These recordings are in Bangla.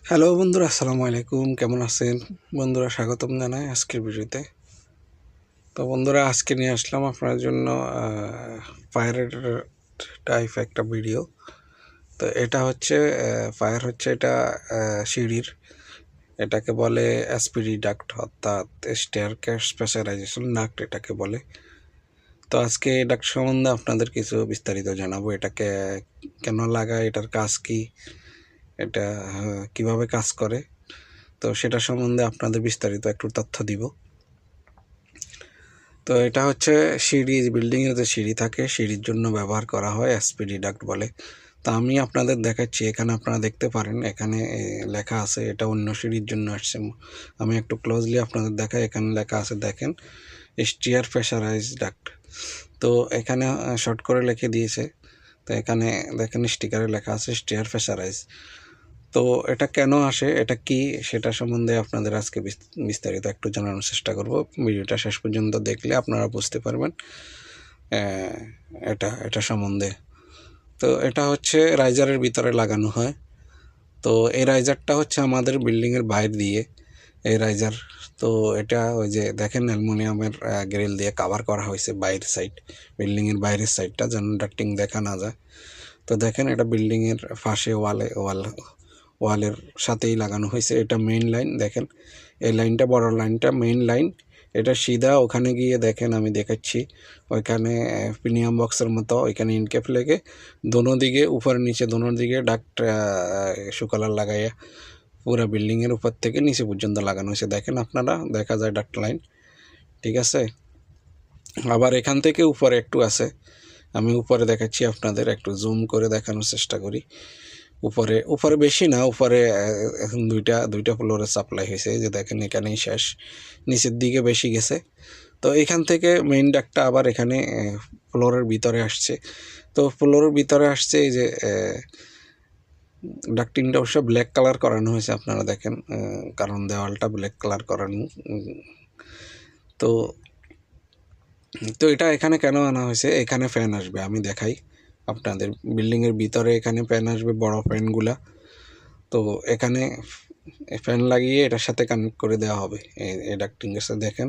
হ্যালো বন্ধুরা, আসসালামু আলাইকুম। কেমন আছেন বন্ধুরা? স্বাগতম জানাই আজকের ভিডিওতে। তো বন্ধুরা, আজকে নিয়ে আসলাম আপনার জন্য ফায়ারের টাইপ একটা ভিডিও। তো এটা হচ্ছে ফায়ার হচ্ছে এটা সিঁড়ির, এটাকে বলে এসপিডি ডাক্ট, অর্থাৎ স্টেয়ারকেস প্রেসারাইজেশন ডাক্ট এটাকে বলে। তো আজকে এই ডাক্ট সম্বন্ধে আপনাদের কিছু বিস্তারিত জানাবো। এটাকে কেন লাগায়, এটার কাজ কি, এটা কিভাবে কাজ করে, তো সেটা সম্বন্ধে আপনাদের বিস্তারিত একটু তথ্য দিব। তো এটা হচ্ছে সিঁড়ি, বিল্ডিংয়ের যে সিঁড়ি থাকে সিঁড়ির জন্য ব্যবহার করা হয়, এসপিডি ডাক্ট বলে। তো আমি আপনাদের দেখাচ্ছি, এখানে আপনারা দেখতে পারেন, এখানে লেখা আছে এটা অন্য সিঁড়ির জন্য আসছে। আমি একটু ক্লোজলি আপনাদের দেখাই, এখানে লেখা আছে দেখেন, স্টিয়ার প্রেসারাইজ ডাক্ট। তো এখানে শর্ট করে লিখে দিয়েছে। তো এখানে দেখেন স্টিকারে লেখা আছে স্টিয়ার প্রেসারাইজ। তো এটা কেন আসে, এটা কি, সেটা সম্বন্ধে আপনাদের আজকে বিস্তারিত একটু জানানোর চেষ্টা করব। ভিডিওটা শেষ পর্যন্ত দেখলে আপনারা বুঝতে পারবেন এটা সম্বন্ধে। তো এটা হচ্ছে রাইজারের ভিতরে লাগানো হয়। তো এই রাইজারটা হচ্ছে আমাদের বিল্ডিংয়ের বাইরে দিয়ে এই রাইজার। তো এটা ওই যে দেখেন অ্যালুমিনিয়ামের গ্রিল দিয়ে কাভার করা হয়েছে বাইরের সাইড, বিল্ডিংয়ের বাইরের সাইডটা, যেন ডাক্টিং দেখা না যায়। তো দেখেন এটা বিল্ডিংয়ের পাশে ওয়ালের সাথেই লাগানো হয়েছে। এটা মেইন লাইন, দেখেন এই লাইনটা, বড় লাইনটা মেইন লাইন। এটা সিধা ওখানে গিয়ে দেখেন, আমি দেখাচ্ছি, ওইখানে প্রিমিয়াম বক্সের মতো ওইখানে ইনকেপ লেগে দোনো দিকে, উপর নিচে দোনো দিকে ডাক্ট শুকালার লাগাইয়া পুরো বিল্ডিংয়ের উপর থেকে নিচে পর্যন্ত লাগানো হয়েছে। দেখেন আপনারা, দেখা যায় ডাক্ট লাইন, ঠিক আছে। আবার এখান থেকে উপরে একটু আছে, আমি উপরে দেখাচ্ছি আপনাদের, একটু জুম করে দেখানোর চেষ্টা করি। উপরে বেশি না, উপরে দুইটা ফ্লোরে সাপ্লাই হয়েছে, যে দেখেন এখানেই শেষ, নিচের দিকে বেশি গেছে। তো এখান থেকে মেইন ডাক্টটা আবার এখানে ফ্লোরের ভিতরে আসছে। তো ফ্লোরের ভিতরে আসছে এই যে ডাক্টিংটা অবশ্য ব্ল্যাক কালার করানো হয়েছে, আপনারা দেখেন, কারণ দেওয়ালটা ব্ল্যাক কালার করানো। তো তো এটা এখানে কেন আনা হয়েছে, এখানে ফ্যান আসবে, আমি দেখাই আপনাদের। বিল্ডিংয়ের ভিতরে এখানে ফ্যান আসবে, বড় ফ্যানগুলা। তো এখানে ফ্যান লাগিয়ে এটার সাথে কানেক্ট করে দেওয়া হবে এই ডাক্টিংয়ের সাথে। দেখেন,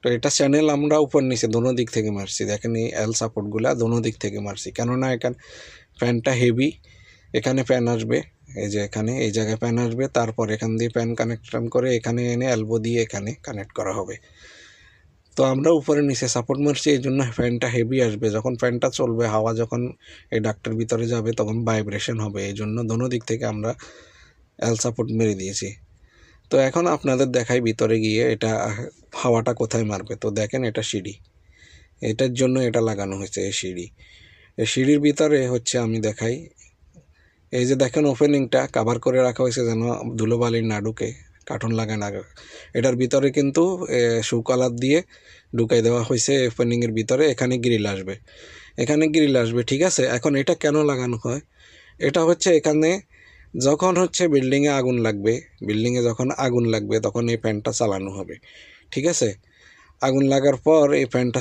তো এটা চ্যানেল আমরা উপর নিচে দোনো দিক থেকে মারছি, দেখেন এই এল সাপোর্টগুলা দোনো দিক থেকে মারছি, কেননা এখানে ফ্যানটা হেভি। এখানে ফ্যান আসবে, এই যে এখানে এই জায়গায় ফ্যান আসবে, তারপর এখান দিয়ে ফ্যান কানেকশন করে এখানে এনে এলবো দিয়ে এখানে কানেক্ট করা হবে। তো আমরা উপরে নিচে সাপোর্ট মারছি, এই জন্য ফ্যানটা হেভি আসবে। যখন ফ্যানটা চলবে, হাওয়া যখন এই ডাক্টের ভিতরে যাবে তখন ভাইব্রেশন হবে, এই জন্য দোনো দিক থেকে আমরা এল সাপোর্ট মেরে দিয়েছি। তো এখন আপনাদের দেখাই ভিতরে গিয়ে এটা হাওয়াটা কোথায় মারবে। তো দেখেন এটা সিঁড়ি, এটার জন্য এটা লাগানো হয়েছে, এই সিঁড়ির ভিতরে হচ্ছে, আমি দেখাই, এই যে দেখেন ওপেনিংটা কাভার করে রাখা হয়েছে যেন ধুলোবালি না ঢুকে, কার্টন লাগায় না। এটার ভিতরে কিন্তু শু কালার দিয়ে ঢুকাই দেওয়া হয়েছে ওপেনিংয়ের ভিতরে। এখানে গ্রিল আসবে, ঠিক আছে। এখন এটা কেন লাগানো হয়, এটা হচ্ছে এখানে যখন হচ্ছে বিল্ডিংয়ে যখন আগুন লাগবে তখন এই ফ্যানটা চালানো হবে, ঠিক আছে। আগুন লাগার পর এই ফ্যানটা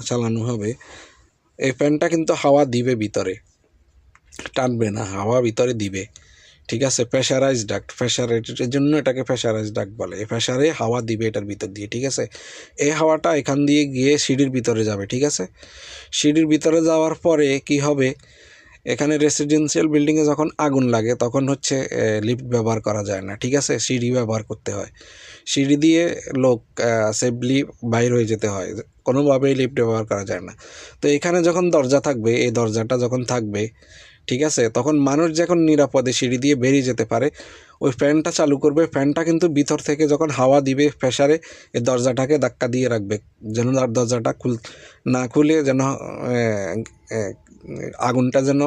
চালানো হবে। এই ফ্যানটা কিন্তু হাওয়া দিবে ভিতরে, টানবে না, হাওয়া ভিতরে দিবে, ঠিক আছে। প্রেশারাইজ ডাক্ট, প্রেশারের জন্য এটাকে প্রেশারাইজ ডাক্ট বলে। এই প্রেশারে হাওয়া দিবে এটার ভিতর দিয়ে, ঠিক আছে। এই হাওয়াটা এখান দিয়ে গিয়ে সিঁড়ির ভিতরে যাবে, ঠিক আছে। সিঁড়ির ভিতরে যাওয়ার পরে কি হবে, এখানে রেসিডেন্সিয়াল বিল্ডিংয়ে যখন আগুন লাগে তখন হচ্ছে লিফট ব্যবহার করা যায় না, ঠিক আছে, সিঁড়ি ব্যবহার করতে হয়। সিঁড়ি দিয়ে লোক সেফলি বাইর হয়ে যেতে হয়, কোনোভাবেই লিফট ব্যবহার করা যায় না। তো এখানে যখন দরজা থাকবে, এই দরজাটা যখন থাকবে, ঠিক আছে, তখন মানুষ যখন নিরাপদে সিঁড়ি দিয়ে বেরিয়ে যেতে পারে, ওই ফ্যানটা চালু করবে। ফ্যানটা কিন্তু ভিতর থেকে যখন হাওয়া দিবে প্রেসারে, এই দরজাটাকে ধাক্কা দিয়ে রাখবে, যেন দরজাটা না খুলে, যেন আগুনটা যেন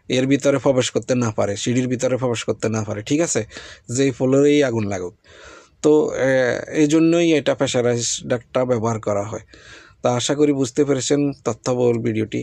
এর ভিতরে প্রবেশ করতে না পারে, সিঁড়ির ভিতরে প্রবেশ করতে না পারে, ঠিক আছে, যেই ফ্লোরেই আগুন লাগুক। তো এই জন্যই এটা প্রেসারাইজ ডাক্টটা ব্যবহার করা হয়। তা আশা করি বুঝতে পেরেছেন তথ্যবহুল ভিডিওটি।